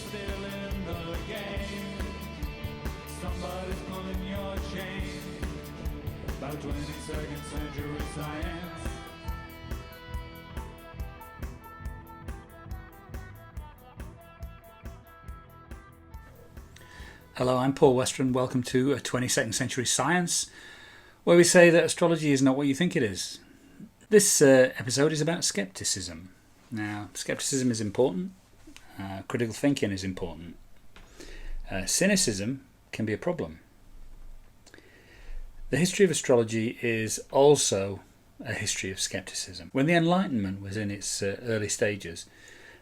still in the game. Somebody's pulling your chain. About 22nd century science. Hello, I'm Paul Westran. Welcome to a 22nd Century Science, where we say that astrology is not what you think it is. This episode is about skepticism. Now, skepticism is important. Critical thinking is important. Cynicism can be a problem. The history of astrology is also a history of skepticism. When the Enlightenment was in its early stages,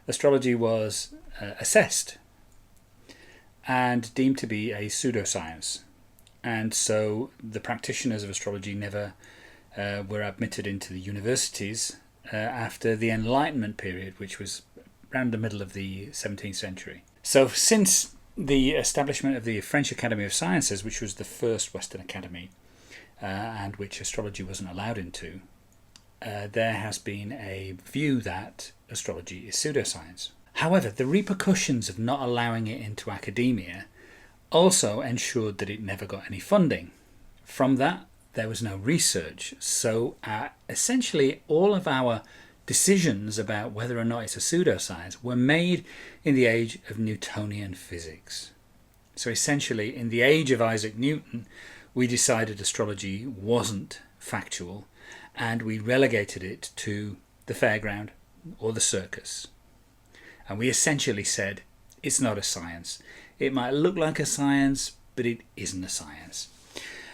astrology was assessed and deemed to be a pseudoscience. And so the practitioners of astrology never were admitted into the universities after the Enlightenment period, which was around the middle of the 17th century. So since the establishment of the French Academy of Sciences, which was the first Western academy, and which astrology wasn't allowed into, there has been a view that astrology is pseudoscience. However, the repercussions of not allowing it into academia also ensured that it never got any funding. From that, there was no research. So essentially, all of our decisions about whether or not it's a pseudoscience were made in the age of Newtonian physics. So essentially, in the age of Isaac Newton, we decided astrology wasn't factual, and we relegated it to the fairground or the circus. And we essentially said, it's not a science. It might look like a science, but it isn't a science.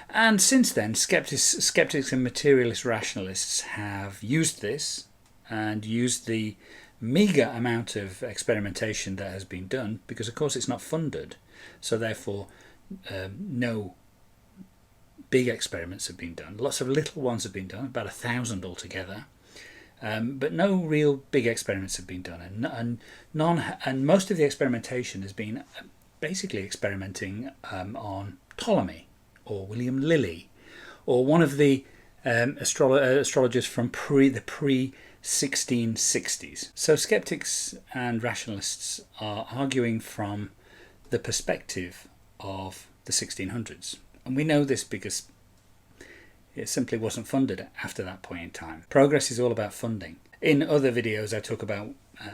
And since then, skeptics and materialist rationalists have used this and used the meagre amount of experimentation that has been done, because of course it's not funded. So therefore, no big experiments have been done. Lots of little ones have been done, about 1,000 altogether. But no real big experiments have been done, and most of the experimentation has been basically experimenting on Ptolemy or William Lilly or one of the astrologers from the pre-1660s. So skeptics and rationalists are arguing from the perspective of the 1600s, and we know this because it simply wasn't funded after that point in time. Progress is all about funding. In other videos, I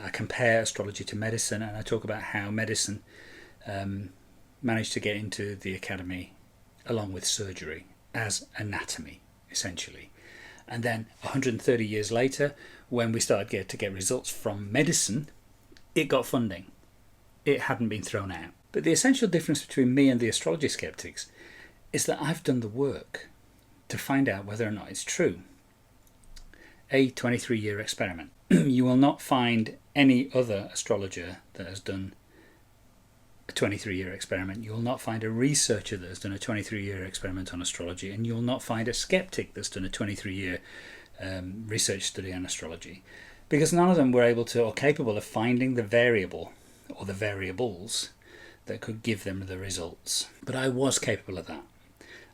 compare astrology to medicine, and I talk about how medicine managed to get into the academy along with surgery as anatomy, essentially. And then 130 years later, when we started to get results from medicine, it got funding. It hadn't been thrown out. But the essential difference between me and the astrology skeptics is that I've done the work to find out whether or not it's true. A 23-year experiment. You will not find any other astrologer that has done a 23-year experiment. You will not find a researcher that has done a 23-year experiment on astrology, and you will not find a skeptic that's done a 23-year research study on astrology, because none of them were able to or capable of finding the variable or the variables that could give them the results. But I was capable of that.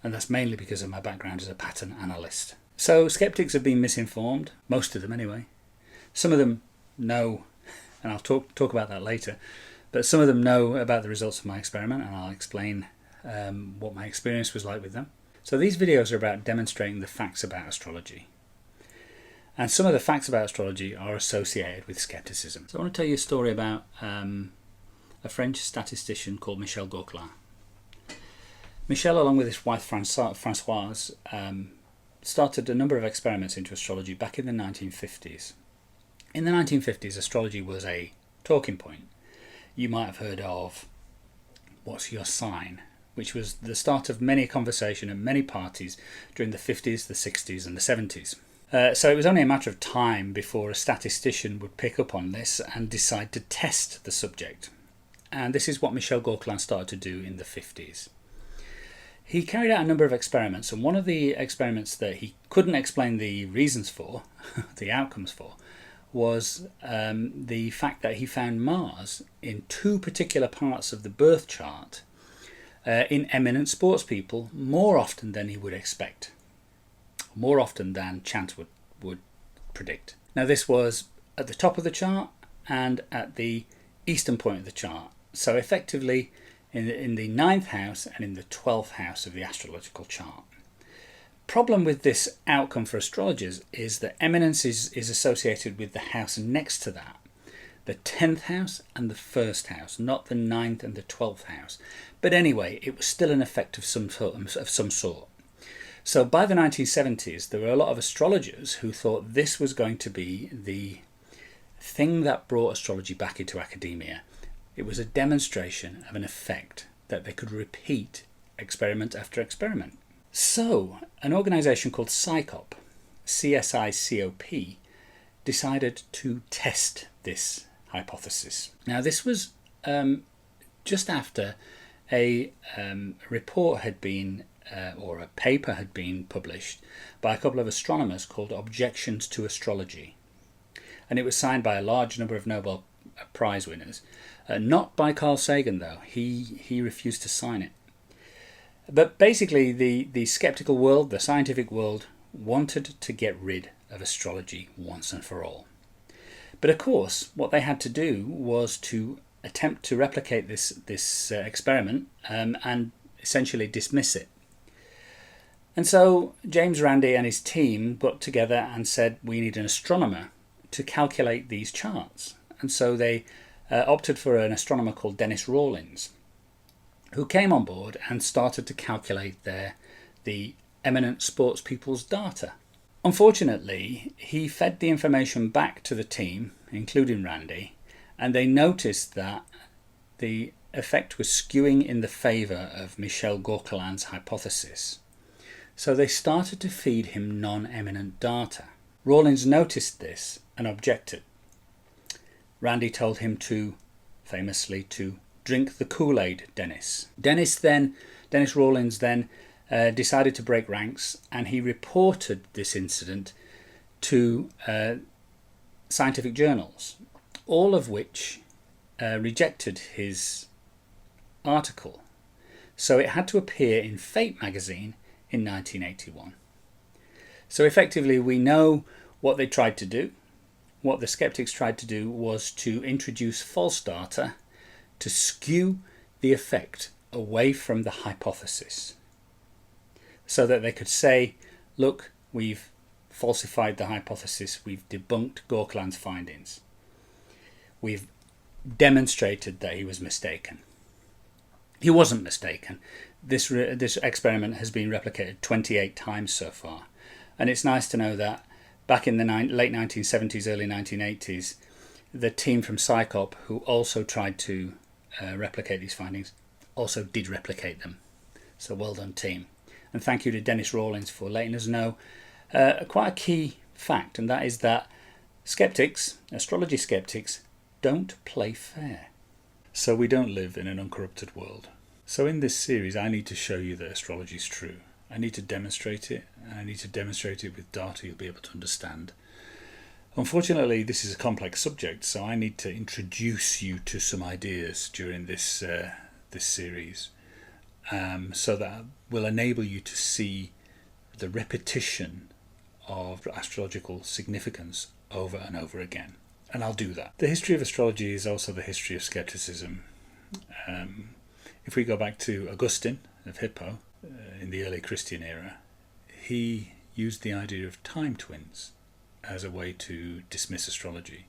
And that's mainly because of my background as a pattern analyst. So skeptics have been misinformed, most of them anyway. Some of them know, and I'll talk about that later, but some of them know about the results of my experiment, and I'll explain what my experience was like with them. So these videos are about demonstrating the facts about astrology. And some of the facts about astrology are associated with skepticism. So I want to tell you a story about a French statistician called Michel Gauquelin. Michel, along with his wife Françoise, started a number of experiments into astrology back in the 1950s. In the 1950s, astrology was a talking point. You might have heard of "What's your sign?", which was the start of many conversation at many parties during the 50s, the 60s and the 70s. So it was only a matter of time before a statistician would pick up on this and decide to test the subject. And this is what Michel Gauquelin started to do in the 50s. He carried out a number of experiments, and one of the experiments that he couldn't explain the reasons for, the outcomes for, was the fact that he found Mars in two particular parts of the birth chart in eminent sports people more often than he would expect, more often than chance would predict. Now this was at the top of the chart and at the eastern point of the chart. So effectively in the 9th house and in the 12th house of the astrological chart. Problem with this outcome for astrologers is that eminence is associated with the house next to that, the 10th house and the 1st house, not the 9th and the 12th house. But anyway, it was still an effect of some sort. So by the 1970s, there were a lot of astrologers who thought this was going to be the thing that brought astrology back into academia. It was a demonstration of an effect that they could repeat experiment after experiment. So, an organisation called CSICOP, CSICOP, decided to test this hypothesis. Now, this was just after a report had been, or a paper had been published by a couple of astronomers called Objections to Astrology. And it was signed by a large number of Nobel Prize winners. Not by Carl Sagan, though. He refused to sign it. But basically, the skeptical world, the scientific world, wanted to get rid of astrology once and for all. But of course, what they had to do was to attempt to replicate this experiment and essentially dismiss it. And so James Randi and his team got together and said, we need an astronomer to calculate these charts. And so they opted for an astronomer called Dennis Rawlins, who came on board and started to calculate the eminent sports people's data. Unfortunately, he fed the information back to the team, including Randy, and they noticed that the effect was skewing in the favour of Michel Gauquelin's hypothesis. So they started to feed him non-eminent data. Rawlins noticed this and objected. Randy told him famously to drink the Kool-Aid, Dennis. Dennis Rawlins then decided to break ranks, and he reported this incident to scientific journals, all of which rejected his article. So it had to appear in Fate magazine in 1981. So effectively, we know what they tried to do. What the skeptics tried to do was to introduce false data to skew the effect away from the hypothesis, so that they could say, look, we've falsified the hypothesis, we've debunked Gauquelin's findings, we've demonstrated that he was mistaken. He wasn't mistaken. This experiment has been replicated 28 times so far, and it's nice to know that back in the late 1970s, early 1980s, the team from CSICOP, who also tried to replicate these findings, also did replicate them. So well done, team. And thank you to Dennis Rawlins for letting us know quite a key fact, and that is that skeptics, astrology skeptics, don't play fair. So we don't live in an uncorrupted world. So in this series, I need to show you that astrology is true. I need to demonstrate it, and I need to demonstrate it with data you'll be able to understand. Unfortunately, this is a complex subject, so I need to introduce you to some ideas during this series, so that will enable you to see the repetition of astrological significance over and over again. And I'll do that. The history of astrology is also the history of skepticism. If we go back to Augustine of Hippo, in the early Christian era, he used the idea of time twins as a way to dismiss astrology.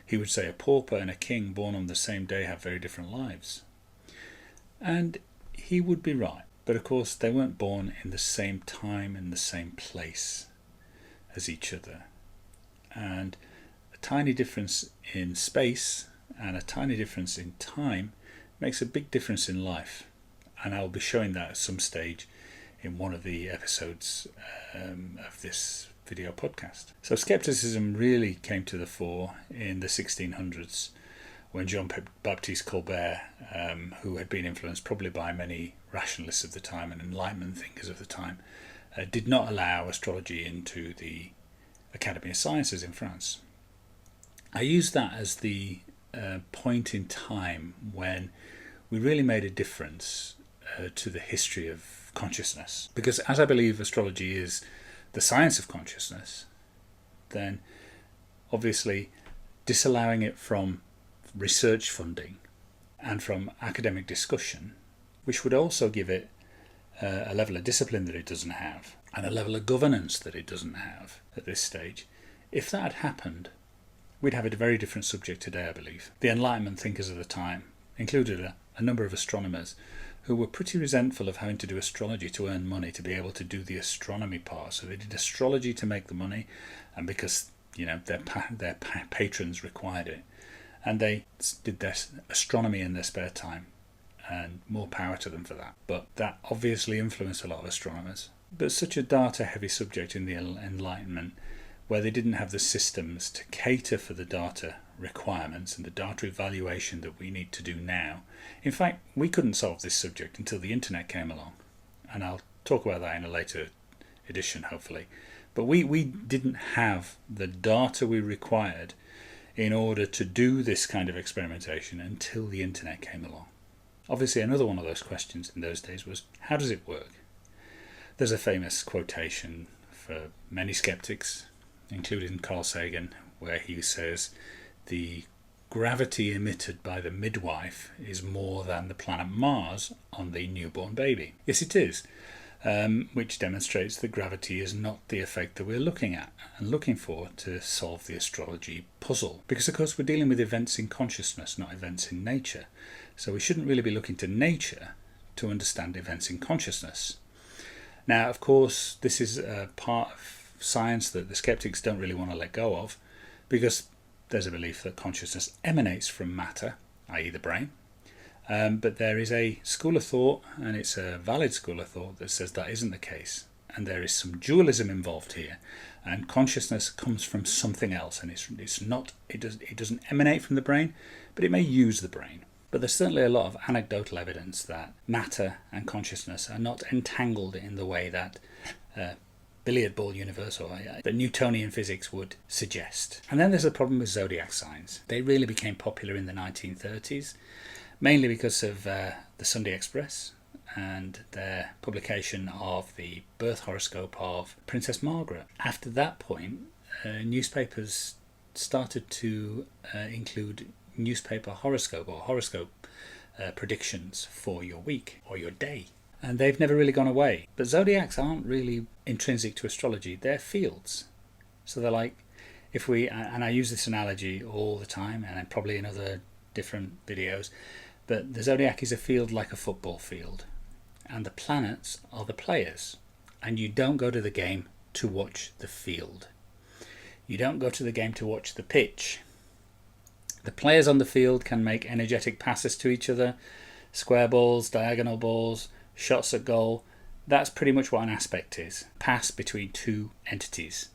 He would say a pauper and a king born on the same day have very different lives. And he would be right. But of course, they weren't born in the same time and the same place as each other. And a tiny difference in space and a tiny difference in time makes a big difference in life. And I'll be showing that at some stage in one of the episodes of this video podcast. So skepticism really came to the fore in the 1600s when Jean-Baptiste Colbert, who had been influenced probably by many rationalists of the time and Enlightenment thinkers of the time, did not allow astrology into the Academy of Sciences in France. I use that as the point in time when we really made a difference to the history of consciousness. Because as I believe astrology is the science of consciousness, then obviously disallowing it from research funding and from academic discussion, which would also give it a level of discipline that it doesn't have, and a level of governance that it doesn't have at this stage. If that had happened, we'd have a very different subject today, I believe. The Enlightenment thinkers of the time included a number of astronomers who were pretty resentful of having to do astrology to earn money to be able to do the astronomy part. So they did astrology to make the money, and because their patrons required it, and they did their astronomy in their spare time, and more power to them for that. But that obviously influenced a lot of astronomers. But such a data-heavy subject in the Enlightenment, where they didn't have the systems to cater for the data requirements and the data evaluation that we need to do now. In fact, we couldn't solve this subject until the internet came along, and I'll talk about that in a later edition, hopefully. But we didn't have the data we required in order to do this kind of experimentation until the internet came along. Obviously, another one of those questions in those days was, how does it work? There's a famous quotation for many skeptics, including Carl Sagan, where he says, the gravity emitted by the midwife is more than the planet Mars on the newborn baby. Yes, it is, which demonstrates that gravity is not the effect that we're looking at and looking for to solve the astrology puzzle. Because, of course, we're dealing with events in consciousness, not events in nature. So we shouldn't really be looking to nature to understand events in consciousness. Now, of course, this is a part of science that the skeptics don't really want to let go of, because there's a belief that consciousness emanates from matter, i.e. the brain. But there is a school of thought, and it's a valid school of thought, that says that isn't the case. And there is some dualism involved here. And consciousness comes from something else, and it doesn't emanate from the brain, but it may use the brain. But there's certainly a lot of anecdotal evidence that matter and consciousness are not entangled in the way that billiard ball universe or the Newtonian physics would suggest. And then there's the problem with zodiac signs. They really became popular in the 1930s, mainly because of the Sunday Express and their publication of the birth horoscope of Princess Margaret. After that point, newspapers started to include newspaper horoscope or horoscope predictions for your week or your day. And they've never really gone away. But zodiacs aren't really intrinsic to astrology. They're fields. So they're like, and I use this analogy all the time, and probably in other different videos, but the zodiac is a field like a football field. And the planets are the players. And you don't go to the game to watch the field. You don't go to the game to watch the pitch. The players on the field can make energetic passes to each other, square balls, diagonal balls, shots at goal. That's pretty much what an aspect is. Pass between two entities.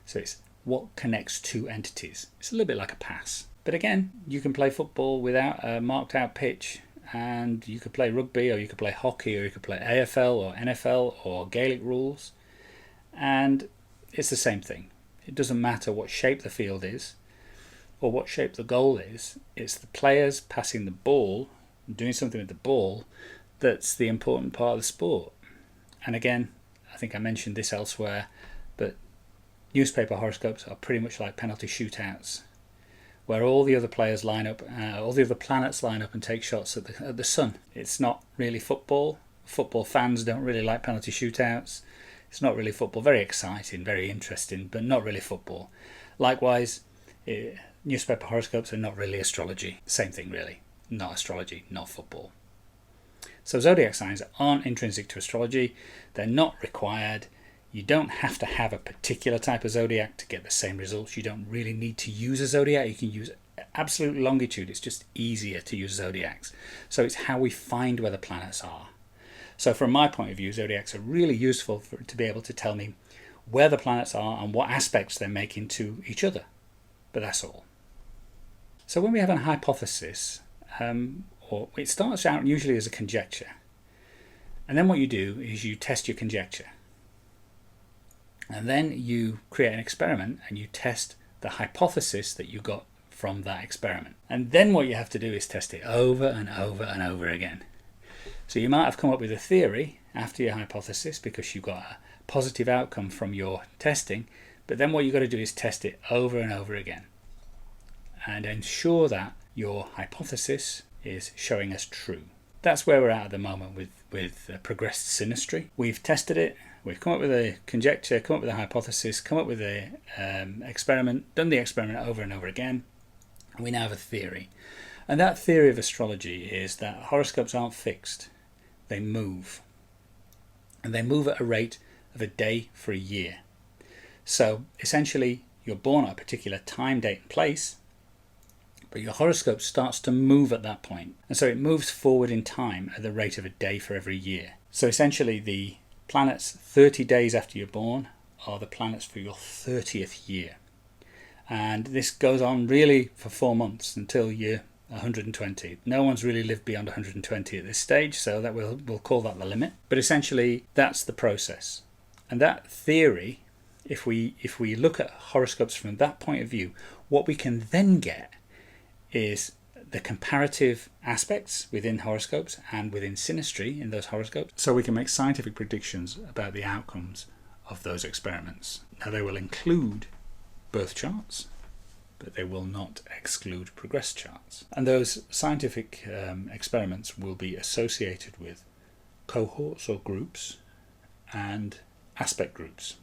So it's what connects two entities. It's a little bit like a pass. But again, you can play football without a marked out pitch, and you could play rugby, or you could play hockey, or you could play AFL or NFL or Gaelic rules, and it's the same thing. It doesn't matter what shape the field is or what shape the goal is. It's the players passing the ball, doing something with the ball, that's the important part of the sport. And again, I think I mentioned this elsewhere, but newspaper horoscopes are pretty much like penalty shootouts, where all the other players line up, all the other planets line up and take shots at the sun. It's not really football. Football fans don't really like penalty shootouts. It's not really football. Very exciting, very interesting, but not really football. Likewise, newspaper horoscopes are not really astrology. Same thing, really. Not astrology, not football. So zodiac signs aren't intrinsic to astrology. They're not required. You don't have to have a particular type of zodiac to get the same results. You don't really need to use a zodiac. You can use absolute longitude. It's just easier to use zodiacs. So it's how we find where the planets are. So from my point of view, zodiacs are really useful to be able to tell me where the planets are and what aspects they're making to each other. But that's all. So when we have a hypothesis, it starts out usually as a conjecture. And then what you do is you test your conjecture. And then you create an experiment and you test the hypothesis that you got from that experiment. And then what you have to do is test it over and over and over again. So you might have come up with a theory after your hypothesis because you've got a positive outcome from your testing, but then what you've got to do is test it over and over again and ensure that your hypothesis is showing us true. That's where we're at the moment with progressed synastry. We've tested it, we've come up with a conjecture, come up with a hypothesis, come up with a experiment, done the experiment over and over again, and we now have a theory. And that theory of astrology is that horoscopes aren't fixed, they move. And they move at a rate of a day for a year. So essentially, you're born at a particular time, date and place, but your horoscope starts to move at that point. And so it moves forward in time at the rate of a day for every year. So essentially the planets 30 days after you're born are the planets for your 30th year. And this goes on really for 4 months until you're 120. No one's really lived beyond 120 at this stage, so that we'll call that the limit. But essentially that's the process. And that theory, if we look at horoscopes from that point of view, what we can then get is the comparative aspects within horoscopes and within synastry in those horoscopes, so we can make scientific predictions about the outcomes of those experiments. Now they will include birth charts, but they will not exclude progress charts. And those scientific experiments will be associated with cohorts or groups and aspect groups.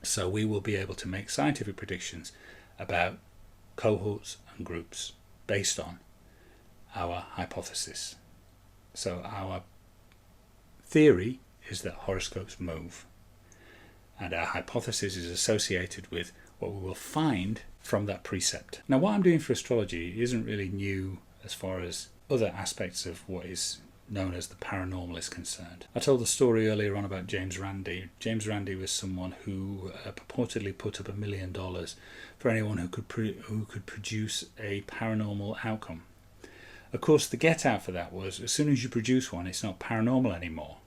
So we will be able to make scientific predictions about cohorts and groups based on our hypothesis. So our theory is that horoscopes move, and our hypothesis is associated with what we will find from that precept. Now what I'm doing for astrology isn't really new as far as other aspects of what is known as the paranormal is concerned. I told the story earlier on about James Randi. James Randi was someone who purportedly put up $1 million for anyone who could produce a paranormal outcome. Of course, the get out for that was as soon as you produce one, it's not paranormal anymore.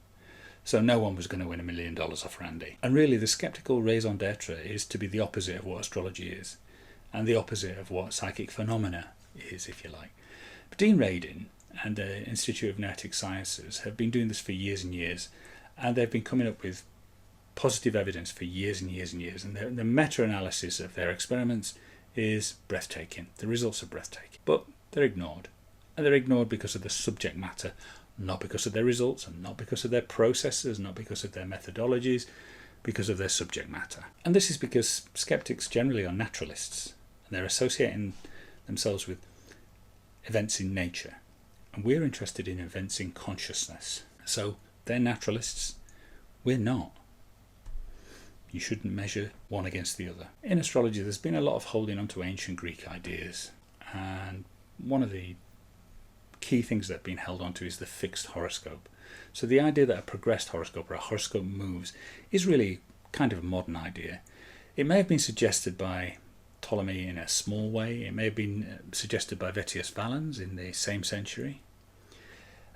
So no one was going to win $1 million off Randi. And really, the skeptical raison d'etre is to be the opposite of what astrology is, and the opposite of what psychic phenomena is, if you like. But Dean Radin and the Institute of Noetic Sciences have been doing this for years and years, and they've been coming up with positive evidence for years and years and years, and the meta-analysis of their experiments is breathtaking. The results are breathtaking, but they're ignored, and they're ignored because of the subject matter, not because of their results, and not because of their processes, not because of their methodologies, because of their subject matter. And this is because skeptics generally are naturalists, and they're associating themselves with events in nature. And we're interested in events in consciousness. So they're naturalists, we're not. You shouldn't measure one against the other. In astrology, there's been a lot of holding on to ancient Greek ideas. And one of the key things that have been held on to is the fixed horoscope. So the idea that a progressed horoscope or a horoscope moves is really kind of a modern idea. It may have been suggested by Ptolemy in a small way. It may have been suggested by Vettius Valens in the same century.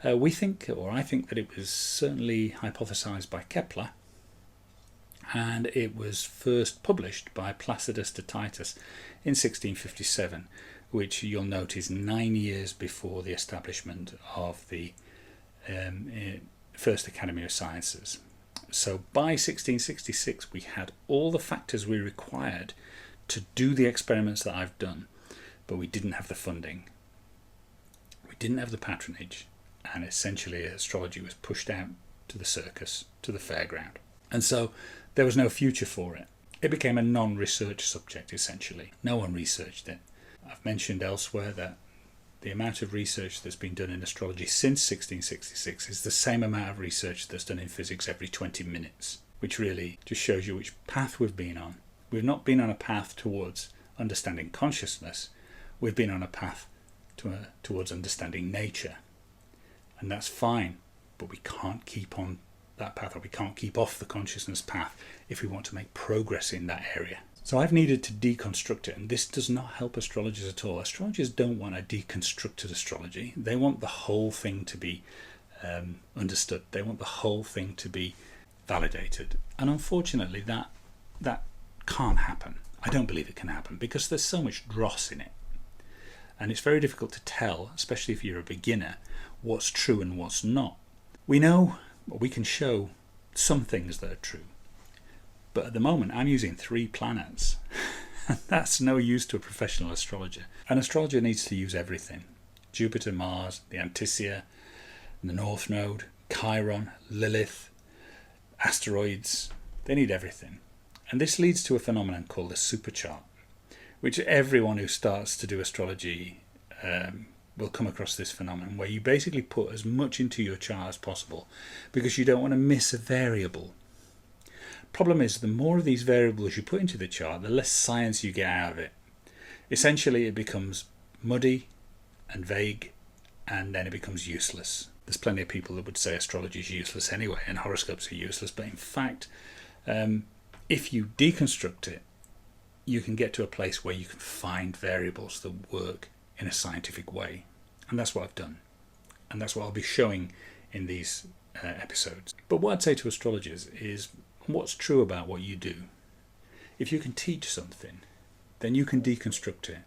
I think that it was certainly hypothesized by Kepler, and it was first published by Placidus de Titus in 1657, which you'll note is 9 years before the establishment of the First Academy of Sciences. So by 1666 we had all the factors we required to do the experiments that I've done, but we didn't have the funding, we didn't have the patronage, and essentially astrology was pushed out to the circus, to the fairground, and so there was no future for it. It became a non-research subject essentially. No one researched it. I've mentioned elsewhere that the amount of research that's been done in astrology since 1666 is the same amount of research that's done in physics every 20 minutes, which really just shows you which path we've been on. We've not been on a path towards understanding consciousness, we've been on a path towards understanding nature. And that's fine, but we can't keep on that path, or we can't keep off the consciousness path if we want to make progress in that area. So I've needed to deconstruct it, and this does not help astrologers at all. Astrologers don't want a deconstructed astrology. They want the whole thing to be understood. They want the whole thing to be validated. And unfortunately, that can't happen. I don't believe it can happen because there's so much dross in it. And it's very difficult to tell, especially if you're a beginner, what's true and what's not. We know, or we can show some things that are true. But at the moment, I'm using 3 planets. That's no use to a professional astrologer. An astrologer needs to use everything. Jupiter, Mars, the Antissa, the North Node, Chiron, Lilith, asteroids. They need everything. And this leads to a phenomenon called a superchart, which everyone who starts to do astrology will come across this phenomenon, where you basically put as much into your chart as possible because you don't want to miss a variable. Problem is, the more of these variables you put into the chart, the less science you get out of it. Essentially, it becomes muddy and vague, and then it becomes useless. There's plenty of people that would say astrology is useless anyway, and horoscopes are useless, but in fact, if you deconstruct it, you can get to a place where you can find variables that work in a scientific way. And that's what I've done. And that's what I'll be showing in these episodes. But what I'd say to astrologers is, what's true about what you do? If you can teach something, then you can deconstruct it,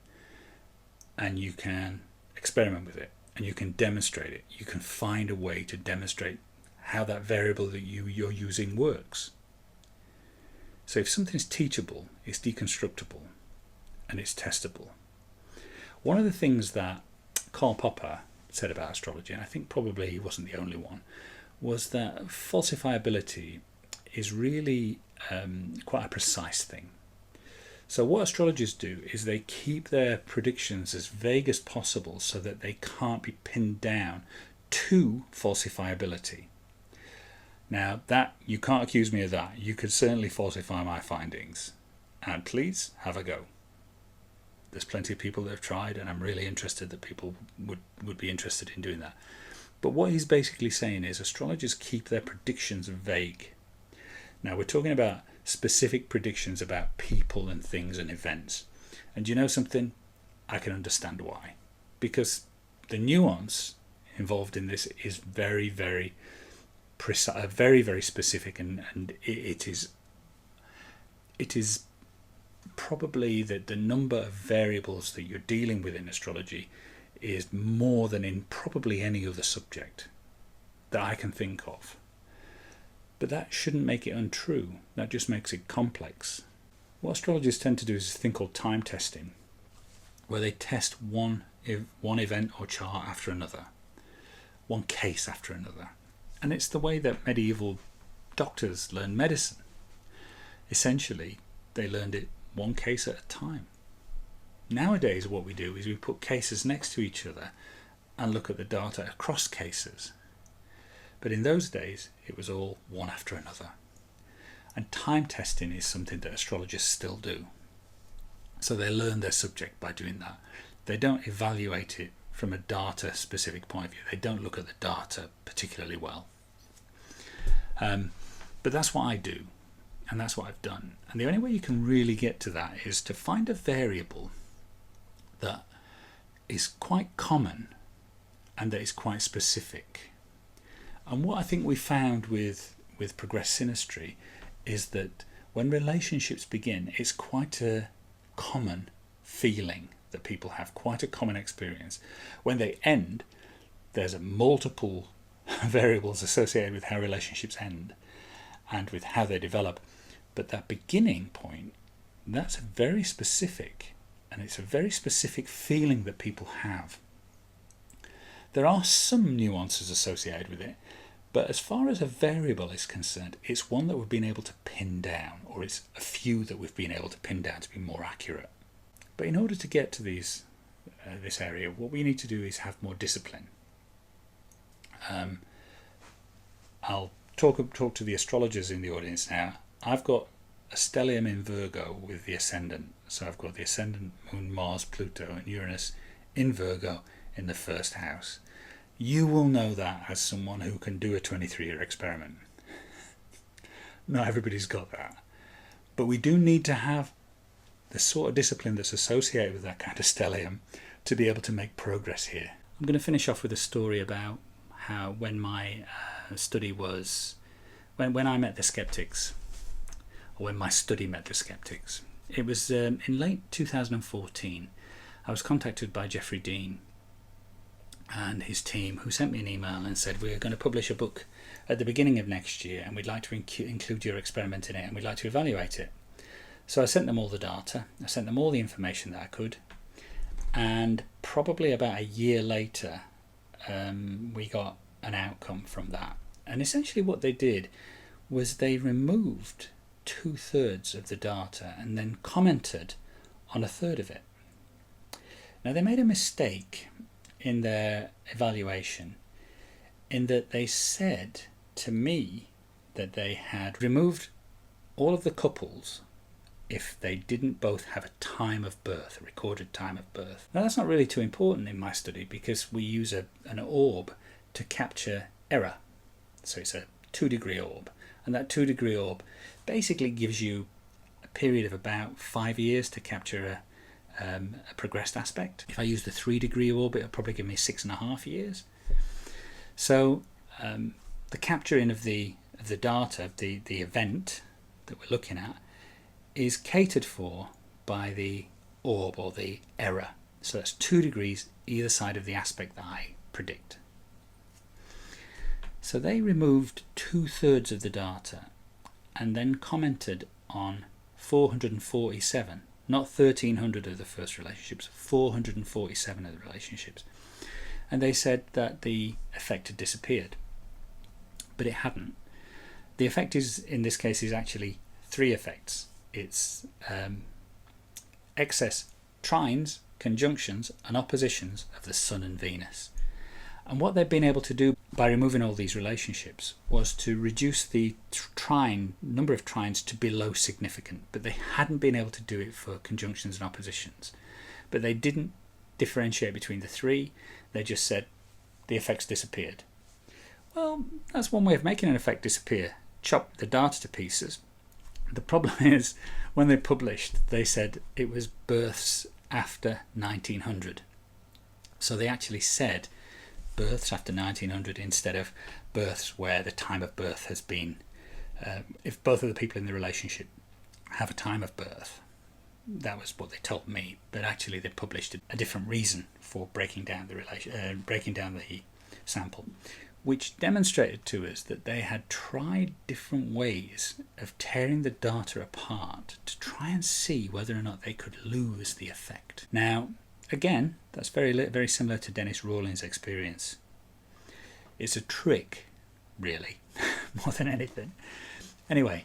and you can experiment with it, and you can demonstrate it. You can find a way to demonstrate how that variable that you're using works. So if something's teachable, it's deconstructible, and it's testable. One of the things that Karl Popper said about astrology, and I think probably he wasn't the only one, was that falsifiability is really quite a precise thing. So what astrologers do is they keep their predictions as vague as possible so that they can't be pinned down to falsifiability. Now, that you can't accuse me of that. You could certainly falsify my findings. And please, have a go. There's plenty of people that have tried, and I'm really interested that people would be interested in doing that. But what he's basically saying is astrologers keep their predictions vague. Now, we're talking about specific predictions about people and things and events. And you know something? I can understand why. Because the nuance involved in this is very, very precise, very, very specific, and it is probably that the number of variables that you're dealing with in astrology is more than in probably any other subject that I can think of. But that shouldn't make it untrue. That just makes it complex. What astrologers tend to do is a thing called time testing, where they test one event or chart after another, one case after another. And it's the way that medieval doctors learned medicine. Essentially, they learned it one case at a time. Nowadays, what we do is we put cases next to each other and look at the data across cases. But in those days, it was all one after another. And time testing is something that astrologers still do. So they learn their subject by doing that. They don't evaluate it from a data specific point of view. They don't look at the data particularly well. But that's what I do, and that's what I've done. And the only way you can really get to that is to find a variable that is quite common and that is quite specific. And what I think we found with progressed synastry is that when relationships begin, it's quite a common feeling that people have, quite a common experience. When they end, there's multiple variables associated with how relationships end and with how they develop. But that beginning point, that's very specific, and it's a very specific feeling that people have. There are some nuances associated with it, but as far as a variable is concerned, it's one that we've been able to pin down, or it's a few that we've been able to pin down to be more accurate. But in order to get to this area, what we need to do is have more discipline. I'll talk to the astrologers in the audience now. I've got a stellium in Virgo with the ascendant. So I've got the ascendant, Moon, Mars, Pluto and Uranus in Virgo in the first house. You will know that as someone who can do a 23-year experiment. Not everybody's got that. But we do need to have the sort of discipline that's associated with that kind of stellium to be able to make progress here. I'm going to finish off with a story about how when my study was, when I met the skeptics, or when my study met the skeptics. It was in late 2014. I was contacted by Jeffrey Dean and his team, who sent me an email and said, we're going to publish a book at the beginning of next year, and we'd like to include your experiment in it, and we'd like to evaluate it. So I sent them all the data, I sent them all the information that I could, And probably about a year later, we got an outcome from that. And essentially what they did was they removed 2/3 of the data and then commented on 1/3 of it. Now they made a mistake in their evaluation in that they said to me that they had removed all of the couples if they didn't both have a time of birth, a recorded time of birth. Now that's not really too important in my study because we use an orb to capture error. So it's a 2-degree orb, and that 2-degree orb basically gives you a period of about 5 years to capture a progressed aspect. If I use the 3-degree orb, it'll probably give me 6.5 years. So the capturing of the data, of the event that we're looking at, is catered for by the orb or the error. So that's 2 degrees either side of the aspect that I predict. So they removed 2/3 of the data and then commented on 447, not 1,300 of the first relationships, 447 of the relationships. And they said that the effect had disappeared, but it hadn't. The effect is, in this case, is actually 3 effects. It's excess trines, conjunctions and oppositions of the Sun and Venus. And what they've been able to do by removing all these relationships was to reduce the number of trines to below significant, but they hadn't been able to do it for conjunctions and oppositions. But they didn't differentiate between the 3, they just said the effects disappeared. Well, that's one way of making an effect disappear. Chop the data to pieces. The problem is, when they published, they said it was births after 1900. So they actually said births after 1900 instead of births where the time of birth has been, if both of the people in the relationship have a time of birth. That was what they told me, but actually they published a different reason for breaking down the sample, which demonstrated to us that they had tried different ways of tearing the data apart to try and see whether or not they could lose the effect. Now, again, that's very similar to Dennis Rawlings' experience. It's a trick, really, more than anything. Anyway,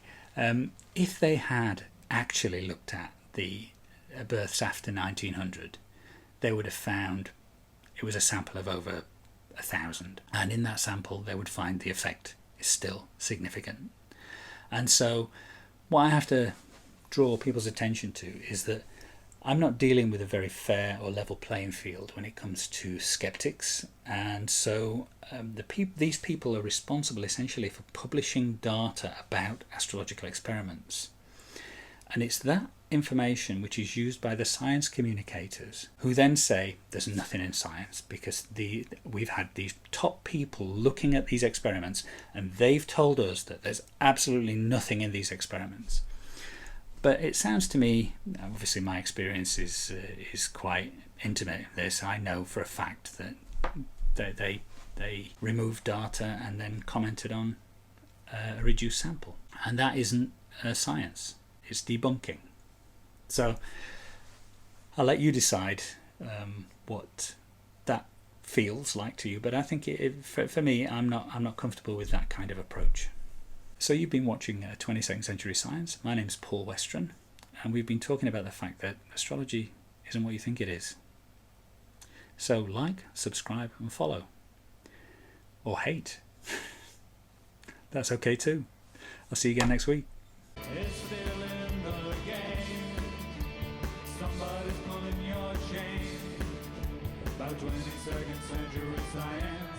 if they had actually looked at the births after 1900, they would have found it was a sample of over 1,000, and in that sample they would find the effect is still significant. And so what I have to draw people's attention to is that I'm not dealing with a very fair or level playing field when it comes to skeptics, and so these people are responsible essentially for publishing data about astrological experiments. And it's that information which is used by the science communicators, who then say there's nothing in science because we've had these top people looking at these experiments and they've told us that there's absolutely nothing in these experiments. But it sounds to me, obviously my experience is quite intimate in this. I know for a fact that they removed data and then commented on a reduced sample, and that isn't science. It's debunking. So I'll let you decide what that feels like to you, but I think for me, I'm not comfortable with that kind of approach. So you've been watching 22nd Century Science. My name's Paul Westran, and we've been talking about the fact that astrology isn't what you think it is. So like, subscribe and follow. Or hate. That's okay too. I'll see you again next week. It's still in the game. Somebody's pulling your chain. About 22nd century science.